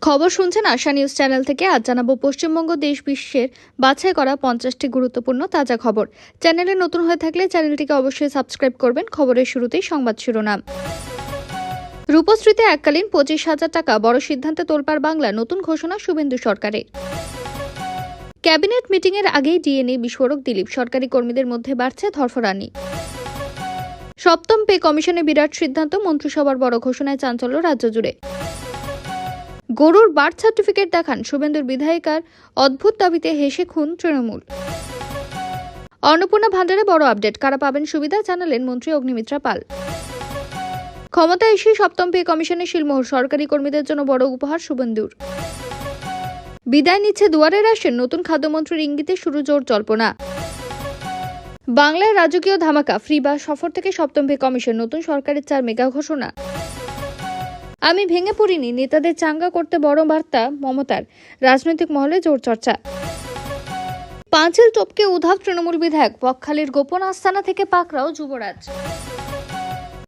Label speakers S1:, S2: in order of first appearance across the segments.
S1: খবর শুনছেন আশা news channel থেকে। আজ জানাবো পশ্চিমবঙ্গ দেশ বিশ্বের বাছাই করা 50টি গুরুত্বপূর্ণ তাজা খবর। চ্যানেলে নতুন হয়ে থাকলে চ্যানেলটিকে অবশ্যই সাবস্ক্রাইব করবেন। খবরের শুরুতেই সংবাদ শিরোনাম। রূপশ্রীতে এককালীন 25,000 টাকা, বড় সিদ্ধান্তে তোলপাড় বাংলা, নতুন ঘোষণা শুভেন্দু সরকারের। ক্যাবিনেট মিটিংয়ের আগেই ডিএনএ বিস্ফোরক দিলীপ, সরকারি কর্মীদের মধ্যে বাড়ছে ধরফরানি। সপ্তম পে কমিশনে বিরাট সিদ্ধান্ত, মন্ত্রিসভার বড় ঘোষণায় চাঞ্চল্য রাজ্য জুড়ে। গরুর বার্থ সার্টিফিকেট দেখান, শুভেন্দুর বিধায়িকার অদ্ভুত দাবিতে হেসে খুন তৃণমূল। অন্নপূর্ণা ভান্ডারে বড় আপডেট, কারা পাবেন সুবিধা জানালেন মন্ত্রী অগ্নিমিত্রা পাল। ক্ষমতায় এসে সপ্তম পে কমিশনে শিলমোহর, সরকারি কর্মীদের জন্য বড় উপহার শুভেন্দুর। বিদায় নিচ্ছে দুয়ারে আসেন, নতুন খাদ্যমন্ত্রীর ইঙ্গিতে শুরু জোর জল্পনা। বাংলায় রাজকীয় ধামাকা, ফ্রি বাস সফর থেকে সপ্তম পে কমিশন, নতুন সরকারের 4 মেগা ঘোষণা। আমি ভেঙে পড়িনি, নেতাদের চাঙ্গা করতে বড় বার্তা মমতার, রাজনৈতিক মহলে জোর চর্চা। পাঁচিল টপকে উধাও তৃণমূল বিধায়ক, বকখালির গোপন আস্তানা থেকে পাকড়াও যুবরাজ।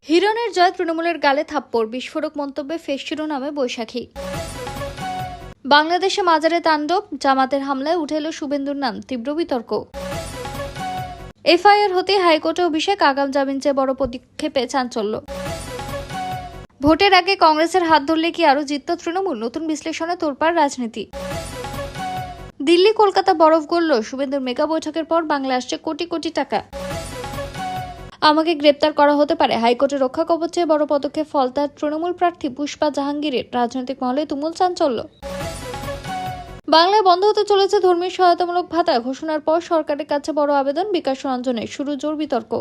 S1: হিরণের জয়, তৃণমূলের গালে থাপ্পড়, বিস্ফোরক মন্তব্যে ফেস শিরোনামে বৈশাখী। বাংলাদেশে মাজারে তাণ্ডব, জামাতের হামলায় উঠে এলো শুভেন্দুর নাম, তীব্র বিতর্ক। এফআইআর হতে হাইকোর্টে অভিষেক, আগাম জামিন চেয়ে বড় পদক্ষেপে চাঞ্চল্য। ভোটের আগে কংগ্রেসের হাত ধরলে কি আরো জিতত তৃণমূল, নতুন বিশ্লেষণে তোলপাড় রাজনীতি। দিল্লি কলকাতা বরফ গড়ল, শুভেন্দুর মেগা বৈঠকের পর বাংলা আসছে কোটি কোটি টাকা। আমাকে গ্রেপ্তার করা হতে পারে, হাইকোর্টে রক্ষা কবচে বড় পদক্ষেপ ফলতার তৃণমূল প্রার্থী পুষ্পা জাহাঙ্গীরের, রাজনৈতিক মহলে তুমুল চাঞ্চল্য। বাংলায় বন্ধ হতে চলেছে ধর্মীয় সহায়তামূলক ভাতা, ঘোষণার পর সরকারের কাছে বড় আবেদন, বিকাশ রঞ্জনের, শুরু জোর বিতর্ক।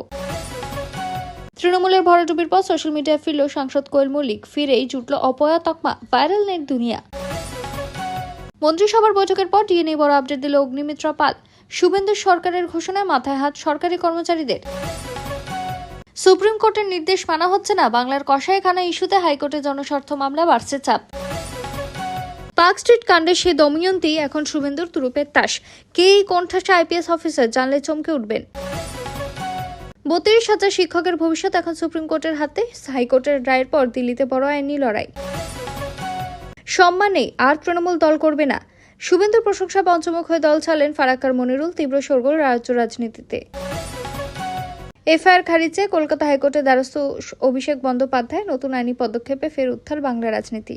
S1: তৃণমূলের ভরাডুবির পর সোশ্যাল মিডিয়ায় ফিরল সাংসদ কোয়েল মল্লিক, ফিরেই জুটল অপয়া তকমা, ভাইরাল নেট দুনিয়া। মন্ত্রিসভার বৈঠকের পর ডিএনএ বড় আপডেট দিল অগ্নিমিত্রা পাল, শুভেন্দু সরকারের ঘোষণায় মাথায় হাত সরকারি কর্মচারীদের। সুপ্রিম কোর্টের নির্দেশ মানা হচ্ছে না, বাংলার কসাইখানা ইস্যুতে হাইকোর্টে জনস্বার্থ মামলা, বাড়ছে চাপ। পার্ক স্ট্রিট কাণ্ডে সে দময়ন্তী এখন শুভেন্দুর তুরুপের তাস, কে এই কোণঠাসা আইপিএস অফিসার জানলে চমকে উঠবেন। 32,000 শিক্ষকের ভবিষ্যৎ এখন সুপ্রিম কোর্টের হাতে, হাইকোর্টের রায়ের পর দিল্লিতে বড় আইনি লড়াই। সম্মান নেই, আর তৃণমূল দল করবে না, শুভেন্দুর প্রশংসা পঞ্চমুখ হয়ে দল ছাড়লেন ফারাক্কার মনিরুল, তীব্র শোরগোল রাজ্য রাজনীতিতে। এফআইআর খারিজে কলকাতা হাইকোর্টের দ্বারস্থ অভিষেক বন্দ্যোপাধ্যায়, নতুন আইনি পদক্ষেপে ফের উত্থাল বাংলা রাজনীতি।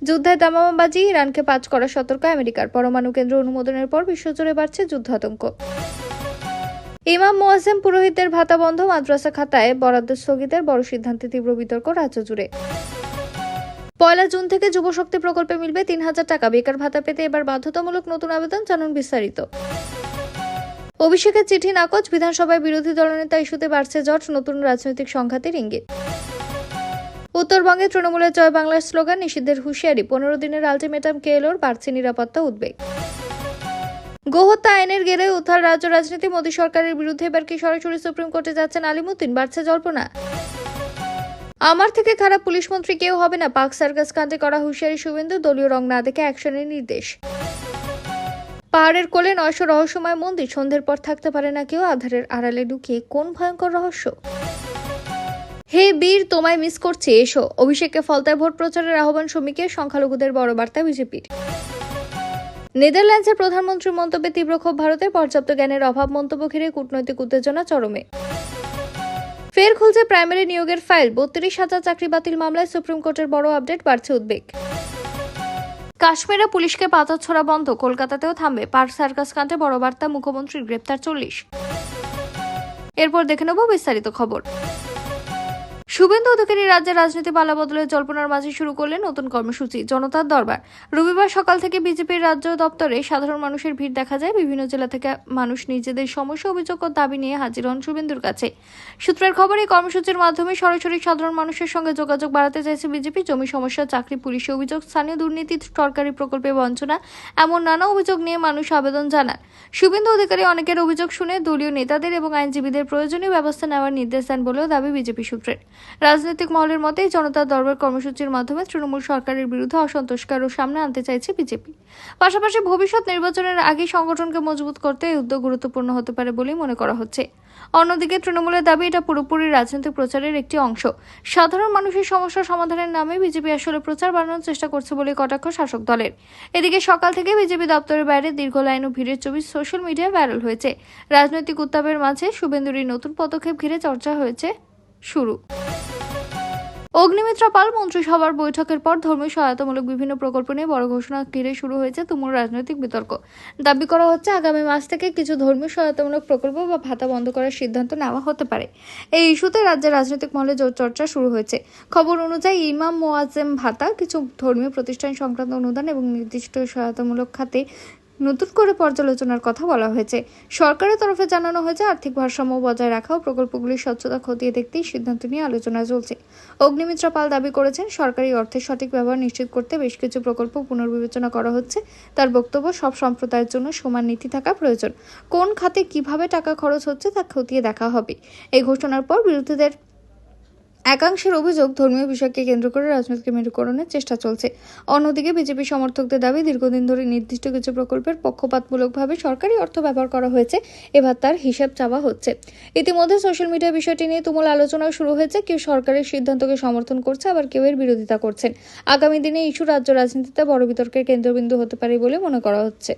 S1: যুদ্ধের দামামাবাজি, ইরানকে পাঁচ করা সতর্ক আমেরিকার, পরমাণু কেন্দ্র অনুমোদনের পর বিশ্বজুড়ে বাড়ছে যুদ্ধাতঙ্ক। ইমাম মোয়াজ্জেম পুরোহিতদের ভাতা বন্ধ, মাদ্রাসা খাতায় বরাদ্দ স্থগিতের বড় সিদ্ধান্তে তীব্র বিতর্ক রাজ্য জুড়ে। 1 জুন থেকে যুবশক্তি প্রকল্পে মিলবে 3,000 টাকা, বেকার ভাতা পেতে এবার বাধ্যতামূলক, নতুন আবেদন, জানুন বিস্তারিত। অভিষেকের চিঠি নাকচ, বিধানসভায় বিরোধী দলনেতা ইস্যুতে বাড়ছে জট, নতুন রাজনৈতিক সংঘাতের ইঙ্গিত। উত্তরবঙ্গে তৃণমূলের জয় বাংলার স্লোগান, নিষিদ্ধের হুঁশিয়ারি, 15 দিনের আলটিমেটাম কেএলওর, বাড়ছে নিরাপত্তা উদ্বেগ। গোহত্যা আইনের গেলে উত্থাল রাজ্য রাজনীতি, মোদী সরকারের বিরুদ্ধে এবার কি সরাসরি সুপ্রিম কোর্টে যাচ্ছেন আলিমুদ্দিন, বাড়ছে জল্পনা। আমার থেকে খারাপ পুলিশ মন্ত্রী কেউ হবে না, পাক সার্কাস কাণ্ডে করা হুঁশিয়ারি শুভেন্দু, দলীয় রং না দেখে অ্যাকশনের নির্দেশ। পাহাড়ের কোলে 900 রহস্যময় মন্দির, সন্ধ্যের পর থাকতে পারে না কেউ, আধারের আড়ালে লুকিয়ে কোন ভয়ঙ্কর রহস্য। হে বীর, তোমায় মিস করছি, এসো। অভিষেককে ফলতায় ভোট প্রচারের আহ্বান শ্রমিকের, সংখ্যালঘুদের বড় বার্তা বিজেপির। নেদারল্যান্ডসের প্রধানমন্ত্রীর মন্তব্যে তীব্র ক্ষোভ ভারতের, পর্যাপ্ত জ্ঞানের অভাব মন্তব্য ঘিরে কূটনৈতিক উত্তেজনা চরমে। ফের খুলছে প্রাইমারি নিয়োগের ফাইল, 32,000 চাকরি বাতিল মামলায় সুপ্রিম কোর্টের বড় আপডেট, বাড়ছে উদ্বেগ। কাশ্মীরে পুলিশকে পাথর ছোড়া বন্ধ, কলকাতাতেও থামবে পার্ক সার্কাস কাণ্ডে বড় বার্তা, মুখ্যমন্ত্রীর গ্রেপ্তার 40। এরপর দেখে নেব বিস্তারিত খবর। শুভেন্দু অধিকারী রাজ্যের রাজনীতি পালা বদলের জল্পনার মাঝে শুরু করলেন নতুন কর্মসূচি, জনতার দরবার। রবিবার সকাল থেকে বিজেপির রাজ্য দপ্তরে সাধারণ মানুষের ভিড় দেখা যায়, বিভিন্ন জেলা থেকে মানুষ নিজেদের সমস্যা, অভিযোগ ও দাবি নিয়ে হাজির হন শুভেন্দুর কাছে। সূত্রের খবর, এই কর্মসূচির মাধ্যমে সরাসরি সাধারণ মানুষের সঙ্গে যোগাযোগ বাড়াতে চাইছে বিজেপি। জমি সমস্যা, চাকরি, পুলিশি অভিযোগ, স্থানীয় দুর্নীতি, সরকারি প্রকল্পে বঞ্চনা, এমন নানা অভিযোগ নিয়ে মানুষ আবেদন জানান। শুভেন্দু অধিকারী অনেকের অভিযোগ শুনে দলীয় নেতাদের এবং আইনজীবীদের প্রয়োজনীয় ব্যবস্থা নেওয়ার নির্দেশ দেন বলেও দাবি বিজেপি সূত্রের। রাজনৈতিক মহলের মতে এই জনতার দরবার কর্মসূচির মাধ্যমে তৃণমূল সরকারের বিরুদ্ধে অসন্তোষকে আরও সামনে আনতে চাইছে বিজেপি। পাশাপাশি ভবিষ্যৎ নির্বাচনের আগে সংগঠনকে মজবুত করতে এই উদ্যোগ গুরুত্বপূর্ণ হতে পারে বলেই মনে করা হচ্ছে। অন্যদিকে তৃণমূলের দাবি এটা পুরোপুরি রাজনৈতিক প্রচারের একটি অংশ। সাধারণ মানুষের সমস্যা সমাধানের নামে বিজেপি আসলে প্রচার বাড়ানোর চেষ্টা করছে বলে কটাক্ষ শাসক দলের। এদিকে সকাল থেকে বিজেপি দপ্তরের বাইরে দীর্ঘ লাইন ও ভিড়ের ছবি সোশ্যাল মিডিয়ায় ভাইরাল হয়েছে। রাজনৈতিক উত্তাপের মাঝে শুভেন্দুর এই নতুন পদক্ষেপ ঘিরে চর্চা হয়েছে শুরু। অগ্নিমিত্রা পাল মন্ত্রিসভার বৈঠকের পর ধর্মীয় সহায়তামূলক বিভিন্ন প্রকল্প নিয়ে বড় ঘোষণা ঘিরে শুরু হয়েছে তুমুল রাজনৈতিক বিতর্ক। দাবি করা হচ্ছে আগামী মাস থেকে কিছু ধর্মীয় সহায়তামূলক প্রকল্প বা ভাতা বন্ধ করার সিদ্ধান্ত নেওয়া হতে পারে। এই ইস্যুতে রাজ্যের রাজনৈতিক মহলে জোর চর্চা শুরু হয়েছে। খবর অনুযায়ী ইমাম মোয়াজ্জেম ভাতা, কিছু ধর্মীয় প্রতিষ্ঠান সংক্রান্ত অনুদান এবং নির্দিষ্ট সহায়তামূলক খাতে নতুন করে পর্যালোচনার কথা বলা হয়েছে। সরকারের তরফে জানানো হয়েছে আর্থিক ভারসাম্য বজায় রাখা ও প্রকল্পগুলির স্বচ্ছতা খতিয়ে দেখতেই সিদ্ধান্ত নিয়ে আলোচনা চলছে। অগ্নিমিত্রা পাল দাবি করেছেন, সরকারি অর্থের সঠিক ব্যবহার নিশ্চিত করতে বেশ কিছু প্রকল্প পুনর্বিবেচনা করা হচ্ছে। তার বক্তব্য, সব সম্প্রদায়ের জন্য সমান নীতি থাকা প্রয়োজন। কোন খাতে কিভাবে টাকা খরচ হচ্ছে তা খতিয়ে দেখা হবে। এই ঘোষণার পর বিরোধীদের একাংশের অভিযোগ, ধর্মীয় বিষয়কে কেন্দ্র করে রাজনৈতিক মেরুকরণের চেষ্টা চলছে। অন্যদিকে বিজেপি সমর্থকদের দাবি, দীর্ঘদিন ধরে নির্দিষ্ট কিছু প্রকল্পের পক্ষপাতমূলকভাবে সরকারি অর্থ ব্যবহার করা হয়েছে, এবার তার হিসাব চাওয়া হচ্ছে। ইতিমধ্যে সোশ্যাল মিডিয়ায় বিষয়টি নিয়ে তুমুল আলোচনা শুরু হয়েছে। কেউ সরকারের সিদ্ধান্তকে সমর্থন করছে, আবার কেউ এর বিরোধিতা করছেন। আগামী দিনে ইস্যু রাজ্য রাজনীতিতে বড় বিতর্কের কেন্দ্রবিন্দু হতে পারে বলে মনে করা হচ্ছে।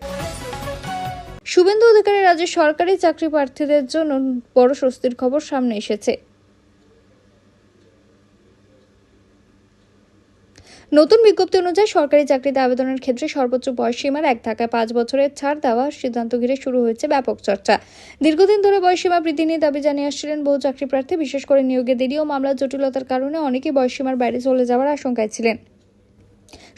S1: শুভেন্দু অধিকারী রাজ্যের সরকারি চাকরি প্রার্থীদের জন্য বড় স্বস্তির খবর সামনে এসেছে। নতুন বিজ্ঞপ্তি অনুযায়ী সরকারি চাকরিতে আবেদনের ক্ষেত্রে সর্বোচ্চ বয়সসীমার 1 ধাক্কায় 5 বছরের ছাড় দেওয়ার সিদ্ধান্ত ঘিরে শুরু হয়েছে ব্যাপক চর্চা। দীর্ঘদিন ধরে বয়সসীমা বৃদ্ধি নিয়ে দাবি জানিয়ে আসছিলেন বহু চাকরি প্রার্থী। বিশেষ করে নিয়োগে দেরি ও মামলার জটিলতার কারণে অনেকেই বয়সসীমার বাইরে চলে যাওয়ার আশঙ্কায় ছিলেন।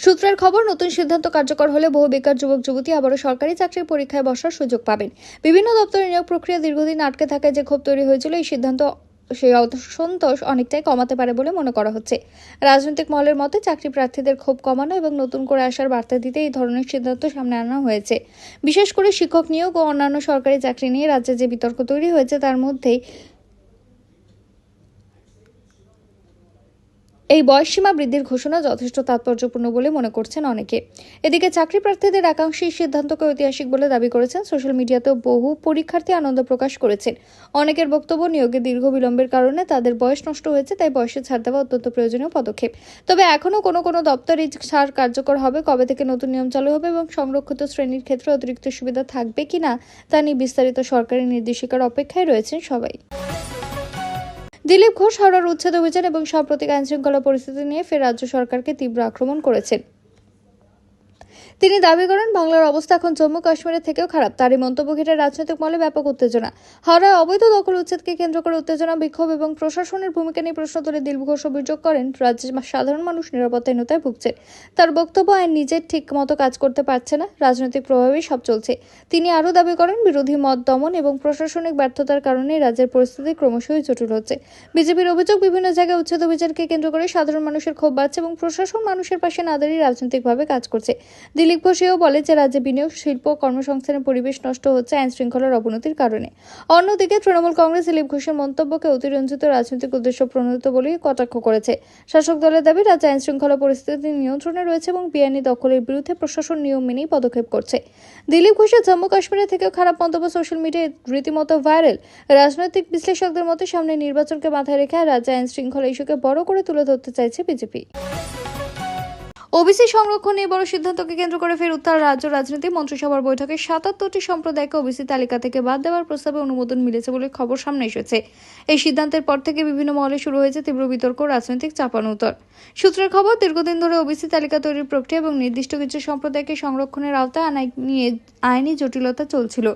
S1: সূত্রের খবর, নতুন সিদ্ধান্ত কার্যকর হলে বহু বেকার যুবক যুবতী আবারও সরকারি চাকরির পরীক্ষায় বসার সুযোগ পাবেন। বিভিন্ন দপ্তরে নিয়োগ প্রক্রিয়া দীর্ঘদিন আটকে থাকায় যে ক্ষোভ তৈরি হয়েছিল, এই সিদ্ধান্ত সেই অসন্তোষ অনেকটাই কমাতে পারে বলে মনে করা হচ্ছে। রাজনৈতিক মহলের মতে চাকরি প্রার্থীদের ক্ষোভ কমানো এবং নতুন করে আসার বার্তা দিতে এই ধরনের সিদ্ধান্ত সামনে আনা হয়েছে। বিশেষ করে শিক্ষক নিয়োগ ও অন্যান্য সরকারি চাকরি নিয়ে রাজ্যে যে বিতর্ক তৈরি হয়েছে, তার মধ্যেই এই বয়সসীমা বৃদ্ধির ঘোষণা যথেষ্ট তাৎপর্যপূর্ণ বলে মনে করছেন অনেকে। এদিকে চাকরি প্রার্থীদের একাংশ এই সিদ্ধান্তকে ঐতিহাসিক বলে দাবি করেছেন। সোশ্যাল মিডিয়াতেও বহু পরীক্ষার্থী আনন্দ প্রকাশ করেছেন। অনেকের বক্তব্য, নিয়োগে দীর্ঘ বিলম্বের কারণে তাদের বয়স নষ্ট হয়েছে, তাই বয়সে ছাড় দেওয়া অত্যন্ত প্রয়োজনীয় পদক্ষেপ। তবে এখনও কোনো দপ্তরে ছাড় কার্যকর হবে, কবে থেকে নতুন নিয়ম চালু হবে এবং সংরক্ষিত শ্রেণীর ক্ষেত্রে অতিরিক্ত সুবিধা থাকবে কিনা তা নিয়ে বিস্তারিত সরকারি নির্দেশিকার অপেক্ষায় রয়েছেন সবাই। দিলীপ ঘোষ হাওড়ার উচ্ছেদ অভিযান এবং সাম্প্রতিক আইনশৃঙ্খলা পরিস্থিতি নিয়ে ফের রাজ্য সরকারকে তীব্র আক্রমণ করেছেন। তিনি দাবি করেন, বাংলার অবস্থা এখন জম্মু কাশ্মীরের থেকেও খারাপ। তারই মন্তব্য ঘিরে রাজনৈতিক মহলে ব্যাপক উত্তেজনা। হাওড়ায় অবৈধ দখল উচ্ছেদকে কেন্দ্র করে উত্তেজনা, বিক্ষোভ এবং প্রশাসনের ভূমিকা নিয়ে প্রশ্ন তুলে দিলীপ ঘোষ অভিযোগ করেন, রাজ্যের সাধারণ মানুষ নিরাপত্তাহীনতায় ভুগছে। তার বক্তব্য, আইন নিজের ঠিক মতো কাজ করতে পারছে না, রাজনৈতিক প্রভাবেই সব চলছে। তিনি আরও দাবি করেন, বিরোধী মত দমন এবং প্রশাসনিক ব্যর্থতার কারণে রাজ্যের পরিস্থিতি ক্রমশই জটিল হচ্ছে। বিজেপির অভিযোগ, বিভিন্ন জায়গায় উচ্ছেদ অভিযানকে কেন্দ্র করে সাধারণ মানুষের ক্ষোভ বাড়ছে এবং প্রশাসন মানুষের পাশে না দাঁড়িয়ে রাজনৈতিকভাবে কাজ করছে। দিলীপ ঘোষ এও বলে যে রাজ্যে বিনিয়োগ, শিল্প, কর্মসংস্থানের পরিবেশ নষ্ট হচ্ছে আইন শৃঙ্খলার অবনতির কারণে। অন্যদিকে তৃণমূল কংগ্রেস দিলীপ ঘোষের মন্তব্যকে অতিরঞ্জিত রাজনৈতিক উদ্দেশ্য প্রণোদিত বলেই কটাক্ষ করেছে। শাসক দলের দাবি, রাজ্যে আইন শৃঙ্খলা পরিস্থিতি নিয়ন্ত্রণে রয়েছে এবং বেআইনি দখলের বিরুদ্ধে প্রশাসন নিয়ম মেনেই পদক্ষেপ করছে। দিলীপ ঘোষের জম্মু কাশ্মীরের থেকেও খারাপ মন্তব্য সোশ্যাল মিডিয়ায় রীতিমতো ভাইরাল। রাজনৈতিক বিশ্লেষকদের মতে সামনে নির্বাচনকে মাথায় রেখে রাজ্যে আইন শৃঙ্খলা ইস্যুকে বড় করে তুলে ধরতে চাইছে বিজেপি। ওবিসি সংরক্ষণ নিয়ে বড় সিদ্ধান্তকে কেন্দ্র করে ফের উত্তাল রাজ্য রাজনীতি। মন্ত্রিসভার বৈঠকে ৭৭টি সম্প্রদায়কে ওবিসি তালিকা থেকে বাদ দেওয়ার প্রস্তাবে অনুমোদন মিলেছে বলে খবর সামনে এসেছে। এই সিদ্ধান্তের পর থেকে বিভিন্ন মহলে শুরু হয়েছে তীব্র বিতর্ক, রাজনৈতিক চাপানোউতর। সূত্রের খবর, দীর্ঘদিন ধরে ওবিসি তালিকা তৈরির প্রক্রিয়া এবং নির্দিষ্ট কিছু সম্প্রদায়কে সংরক্ষণের আওতায় আনা নিয়ে আইনি জটিলতা চলছিল।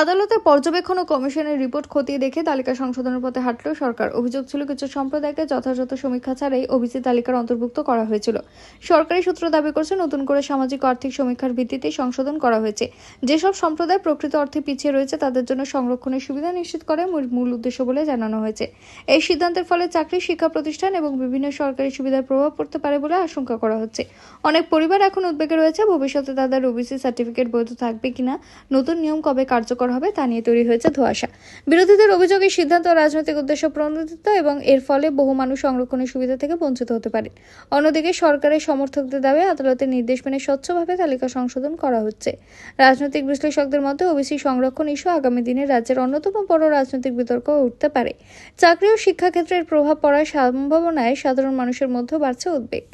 S1: আদালতের পর্যবেক্ষণ ও কমিশনের রিপোর্ট খতিয়ে দেখে তালিকা সংশোধনের পথে হাঁটল সরকার। অভিযোগ ছিল, কিছু সম্প্রদায়কে যথাযথ সমীক্ষা ছাড়াই ওবিসি তালিকার অন্তর্ভুক্ত করা হয়েছিল। সরকারি সূত্র দাবি করছে, নতুন করে সামাজিক ও আর্থিক সমীক্ষার ভিত্তিতে সংশোধন করা হয়েছে। যেসব সম্প্রদায় প্রকৃত অর্থে পিছিয়ে রয়েছে তাদের জন্য সংরক্ষণের সুবিধা নিশ্চিত করে মূল উদ্দেশ্য বলে জানানো হয়েছে। এই সিদ্ধান্তের ফলে চাকরি, শিক্ষা প্রতিষ্ঠান এবং বিভিন্ন সরকারি সুবিধার প্রভাব পড়তে পারে বলে আশঙ্কা করা হচ্ছে। অনেক পরিবার এখন উদ্বেগে রয়েছে, ভবিষ্যতে তাদের ওবিসি সার্টিফিকেট বৈধ থাকবে কিনা, নতুন নিয়ম কবে কার্যকর কার্যকর হবে তা নিয়ে তৈরি হয়েছে ধোঁয়াশা। বিরোধীদের অভিযোগ, এই সিদ্ধান্ত রাজনৈতিক উদ্দেশ্য প্রণোদিত এবং এর ফলে বহু মানুষ সংরক্ষণের সুবিধা থেকে বঞ্চিত হতে পারে। অন্যদিকে সরকারের সমর্থকদের দাবি, আদালতের নির্দেশ মেনে স্বচ্ছভাবে তালিকা সংশোধন করা হচ্ছে। রাজনৈতিক বিশ্লেষকদের মতে ওবিসি সংরক্ষণ ইস্যু আগামী দিনে রাজ্যের অন্যতম বড় রাজনৈতিক বিতর্ক উঠতে পারে। চাকরি ও শিক্ষাক্ষেত্রের প্রভাব পড়ার সম্ভাবনায় সাধারণ মানুষের মধ্যে বাড়ছে উদ্বেগ।